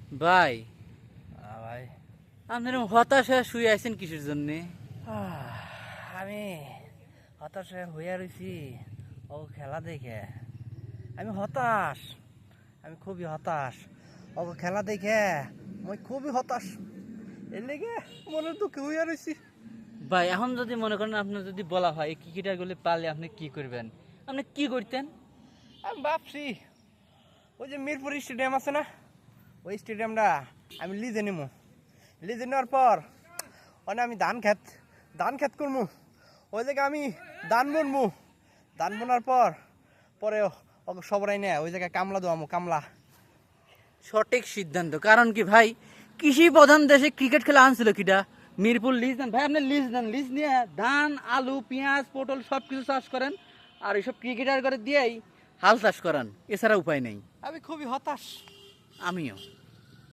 ভাই ভাই আপনার হতাশ হয়ে শুয়ে আছেন কিসের জন্যে? আমি হতাশ হইয়া রয়েছি ও খেলা দেখে। আমি হতাশ, আমি খুবই হতাশ ও খেলা দেখে। মই খুবই হতাশ, এর লেগে মনের দুঃখে হইয়া রয়েছি। ভাই এখন যদি মনে করেন আপনার যদি বলা হয় ক্রিকেটার গুলি পারলে আপনি কি করবেন, আপনি কি করতেন? আমি ভাবছি ওই যে মিরপুর স্টেডিয়াম আছে না, ওই স্টেডিয়ামটা আমি লিজে নিমু। লিজে নেওয়ার পর ওখানে আমি ধান ক্ষেত করবো। ওই জায়গায় আমি ধান বুনবো। ধান বোনার পর পরে সবাই নেয় ওই জায়গায় কামলা দেওয়ামো, কামলা। সঠিক সিদ্ধান্ত। কারণ কি ভাই, কৃষি প্রধান দেশে ক্রিকেট খেলা আনছিল কিটা? মিরপুর লিজ দেন ভাই, আপনি লিজ দেন, লিজ নিয়ে ধান, আলু, পেঁয়াজ, পটল সব কিছু চাষ করেন, আর এইসব ক্রিকেটার করে দিয়েই হাল চাষ করান, এছাড়া উপায় নেই। আমি খুবই হতাশ। আমিও।